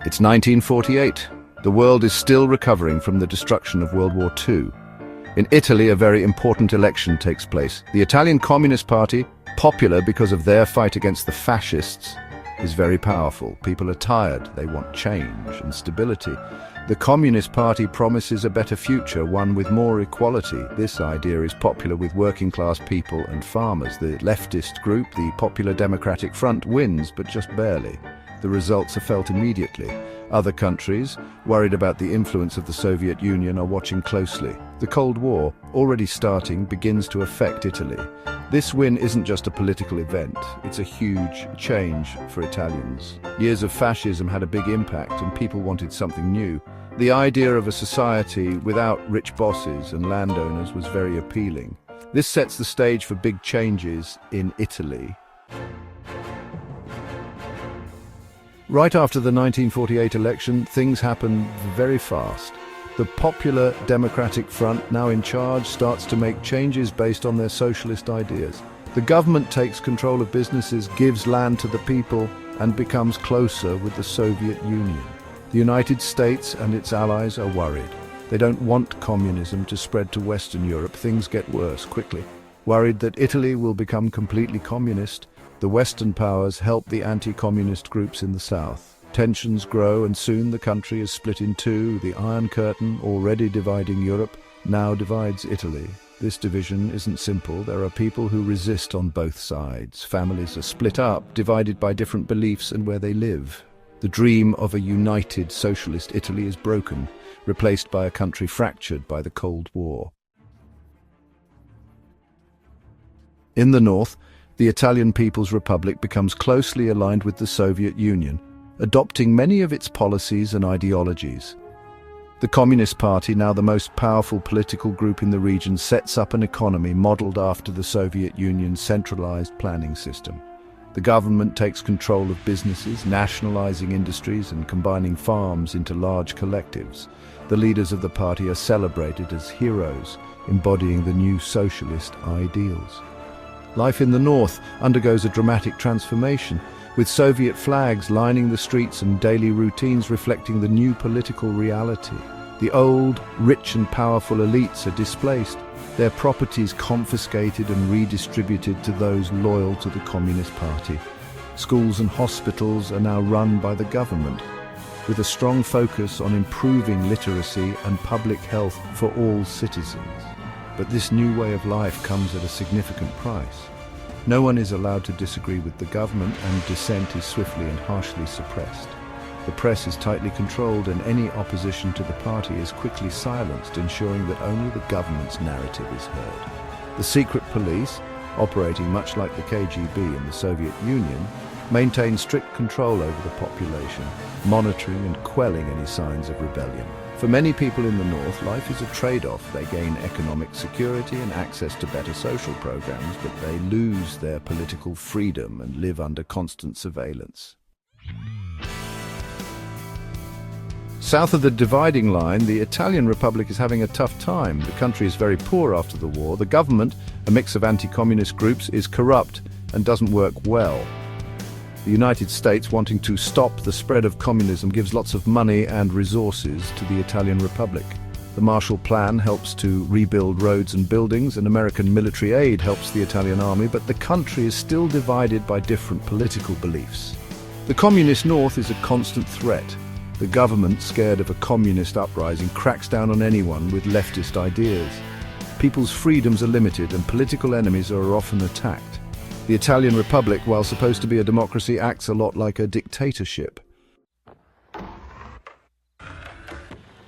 It's 1948. The world is still recovering from the destruction of World War II. In Italy, a very important election takes place. The Italian Communist Party, popular because of their fight against the fascists, is very powerful. People are tired. They want change and stability. The Communist Party promises a better future, one with more equality. This idea is popular with working-class people and farmers. The leftist group, the Popular Democratic Front, wins, but just barely. The results are felt immediately. Other countries, worried about the influence of the Soviet Union, are watching closely. The Cold War, already starting, begins to affect Italy. This win isn't just a political event, it's a huge change for Italians. Years of fascism had a big impact and people wanted something new. The idea of a society without rich bosses and landowners was very appealing. This sets the stage for big changes in Italy. Right after the 1948 election, things happen very fast. The Popular Democratic Front, now in charge, starts to make changes based on their socialist ideas. The government takes control of businesses, gives land to the people, and becomes closer with the Soviet Union. The United States and its allies are worried. They don't want communism to spread to Western Europe. Things get worse quickly. Worried that Italy will become completely communist, the Western powers help the anti-communist groups in the south. Tensions grow and soon the country is split in two. The Iron Curtain, already dividing Europe, now divides Italy. This division isn't simple. There are people who resist on both sides. Families are split up, divided by different beliefs and where they live. The dream of a united socialist Italy is broken, replaced by a country fractured by the Cold War. In the north, the Italian People's Republic becomes closely aligned with the Soviet Union, adopting many of its policies and ideologies. The Communist Party, now the most powerful political group in the region, sets up an economy modeled after the Soviet Union's centralized planning system. The government takes control of businesses, nationalizing industries and combining farms into large collectives. The leaders of the party are celebrated as heroes, embodying the new socialist ideals. Life in the north undergoes a dramatic transformation, with Soviet flags lining the streets and daily routines reflecting the new political reality. The old, rich and powerful elites are displaced, their properties confiscated and redistributed to those loyal to the Communist Party. Schools and hospitals are now run by the government, with a strong focus on improving literacy and public health for all citizens. But this new way of life comes at a significant price. No one is allowed to disagree with the government, and dissent is swiftly and harshly suppressed. The press is tightly controlled and any opposition to the party is quickly silenced, ensuring that only the government's narrative is heard. The secret police, operating much like the KGB in the Soviet Union, maintain strict control over the population, monitoring and quelling any signs of rebellion. For many people in the north, life is a trade-off. They gain economic security and access to better social programs, but they lose their political freedom and live under constant surveillance. South of the dividing line, the Italian Republic is having a tough time. The country is very poor after the war. The government, a mix of anti-communist groups, is corrupt and doesn't work well. The United States, wanting to stop the spread of communism, gives lots of money and resources to the Italian Republic. The Marshall Plan helps to rebuild roads and buildings, and American military aid helps the Italian army, but the country is still divided by different political beliefs. The communist north is a constant threat. The government, scared of a communist uprising, cracks down on anyone with leftist ideas. People's freedoms are limited and political enemies are often attacked. The Italian Republic, while supposed to be a democracy, acts a lot like a dictatorship.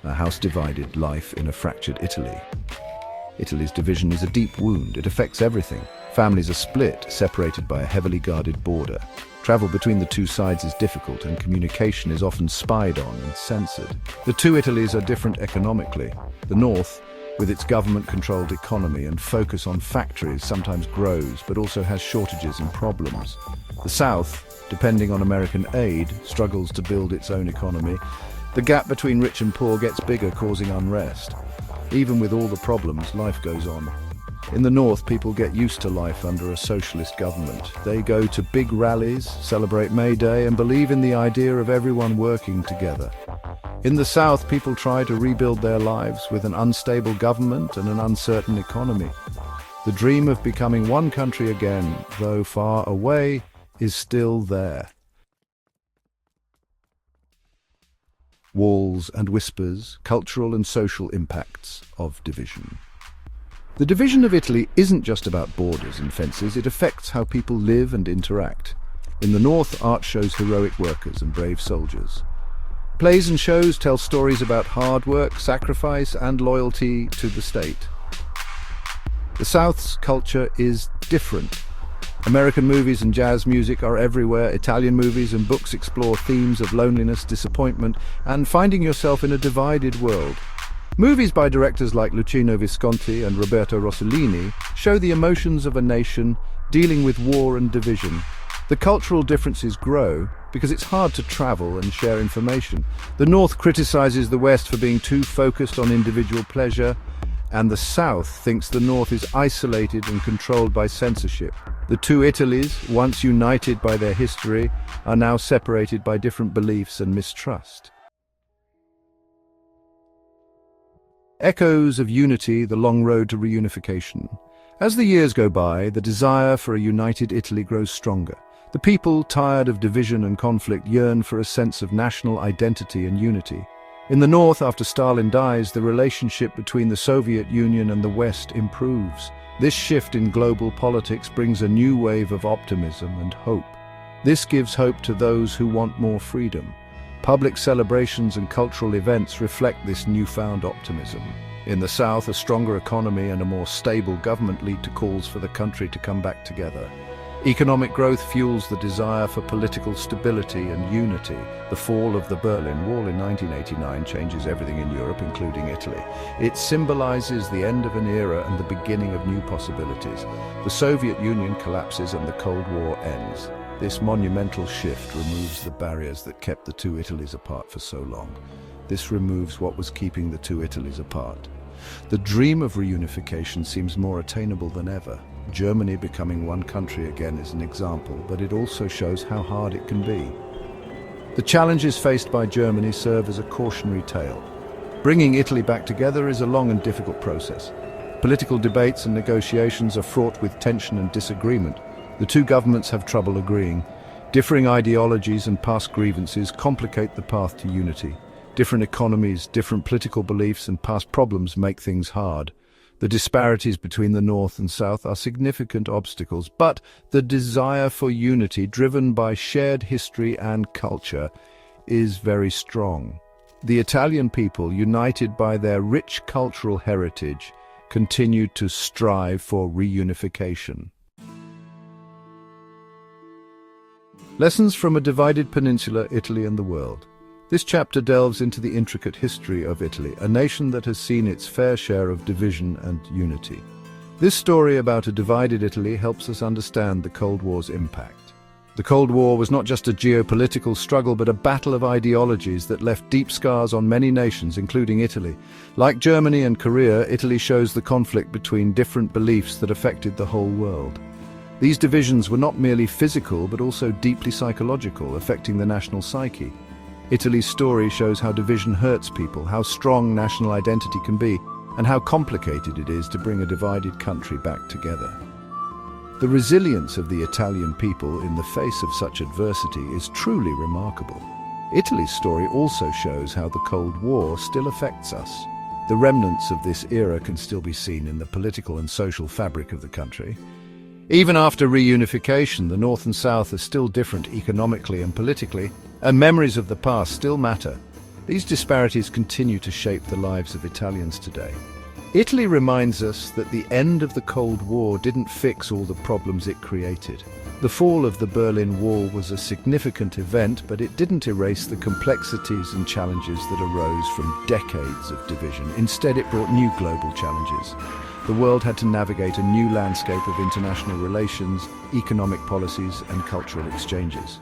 A house divided, life in a fractured Italy. Italy's division is a deep wound. It affects everything. Families are split, separated by a heavily guarded border. Travel between the two sides is difficult and communication is often spied on and censored. The two Italies are different economically. The north, with its government-controlled economy and focus on factories, sometimes grows, but also has shortages and problems. The South, depending on American aid, struggles to build its own economy. The gap between rich and poor gets bigger, causing unrest. Even with all the problems, life goes on. In the north, people get used to life under a socialist government. They go to big rallies, celebrate May Day, and believe in the idea of everyone working together. In the south, people try to rebuild their lives with an unstable government and an uncertain economy. The dream of becoming one country again, though far away, is still there. Walls and whispers, cultural and social impacts of division. The division of Italy isn't just about borders and fences, it affects how people live and interact. In the north, art shows heroic workers and brave soldiers. Plays and shows tell stories about hard work, sacrifice, and loyalty to the state. The South's culture is different. American movies and jazz music are everywhere. Italian movies and books explore themes of loneliness, disappointment, and finding yourself in a divided world. Movies by directors like Luchino Visconti and Roberto Rossellini show the emotions of a nation dealing with war and division. The cultural differences grow because it's hard to travel and share information. The North criticizes the West for being too focused on individual pleasure, and the South thinks the North is isolated and controlled by censorship. The two Italies, once united by their history, are now separated by different beliefs and mistrust. Echoes of unity, the long road to reunification. As the years go by, the desire for a united Italy grows stronger. The people, tired of division and conflict, yearn for a sense of national identity and unity. In the north, after Stalin dies, the relationship between the Soviet Union and the West improves. This shift in global politics brings a new wave of optimism and hope. This gives hope to those who want more freedom. Public celebrations and cultural events reflect this newfound optimism. In the south, a stronger economy and a more stable government lead to calls for the country to come back together. Economic growth fuels the desire for political stability and unity. The fall of the Berlin Wall in 1989 changes everything in Europe, including Italy. It symbolizes the end of an era and the beginning of new possibilities. The Soviet Union collapses and the Cold War ends. This monumental shift removes the barriers that kept the two Italies apart for so long. This removes what was keeping the two Italies apart. The dream of reunification seems more attainable than ever. Germany becoming one country again is an example, but it also shows how hard it can be. The challenges faced by Germany serve as a cautionary tale. Bringing Italy back together is a long and difficult process. Political debates and negotiations are fraught with tension and disagreement. The two governments have trouble agreeing. Differing ideologies and past grievances complicate the path to unity. Different economies, different political beliefs, and past problems make things hard. The disparities between the North and South are significant obstacles, but the desire for unity, driven by shared history and culture, is very strong. The Italian people, united by their rich cultural heritage, continue to strive for reunification. Lessons from a divided peninsula, Italy and the world. This chapter delves into the intricate history of Italy, a nation that has seen its fair share of division and unity. This story about a divided Italy helps us understand the Cold War's impact. The Cold War was not just a geopolitical struggle, but a battle of ideologies that left deep scars on many nations, including Italy. Like Germany and Korea, Italy shows the conflict between different beliefs that affected the whole world. These divisions were not merely physical, but also deeply psychological, affecting the national psyche. Italy's story shows how division hurts people, how strong national identity can be, and how complicated it is to bring a divided country back together. The resilience of the Italian people in the face of such adversity is truly remarkable. Italy's story also shows how the Cold War still affects us. The remnants of this era can still be seen in the political and social fabric of the country. Even after reunification, the North and South are still different economically and politically, and memories of the past still matter. These disparities continue to shape the lives of Italians today. Italy reminds us that the end of the Cold War didn't fix all the problems it created. The fall of the Berlin Wall was a significant event, but it didn't erase the complexities and challenges that arose from decades of division. Instead, it brought new global challenges. The world had to navigate a new landscape of international relations, economic policies, and cultural exchanges.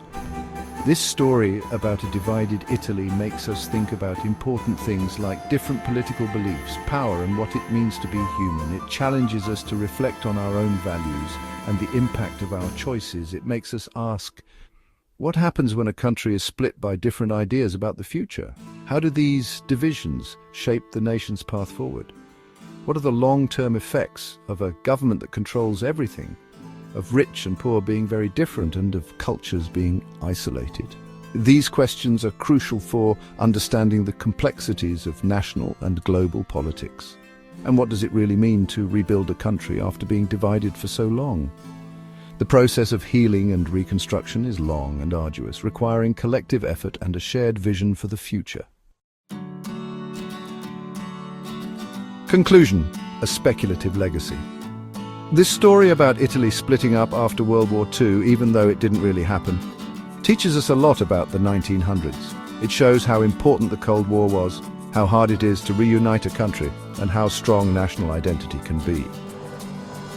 This story about a divided Italy makes us think about important things like different political beliefs, power, and what it means to be human. It challenges us to reflect on our own values and the impact of our choices. It makes us ask, what happens when a country is split by different ideas about the future? How do these divisions shape the nation's path forward? What are the long-term effects of a government that controls everything, of rich and poor being very different, and of cultures being isolated? These questions are crucial for understanding the complexities of national and global politics. And what does it really mean to rebuild a country after being divided for so long? The process of healing and reconstruction is long and arduous, requiring collective effort and a shared vision for the future. Conclusion: a speculative legacy. This story about Italy splitting up after World War II, even though it didn't really happen, teaches us a lot about the 1900s. It shows how important the Cold War was, how hard it is to reunite a country, and how strong national identity can be.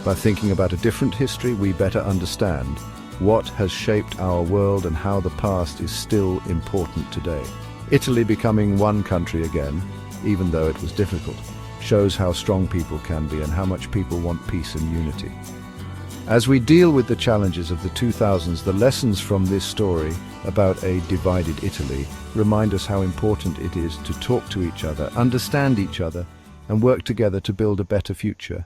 By thinking about a different history, we better understand what has shaped our world and how the past is still important today. Italy becoming one country again, even though it was difficult, shows how strong people can be and how much people want peace and unity. As we deal with the challenges of the 2000s, the lessons from this story about a divided Italy remind us how important it is to talk to each other, understand each other, and work together to build a better future.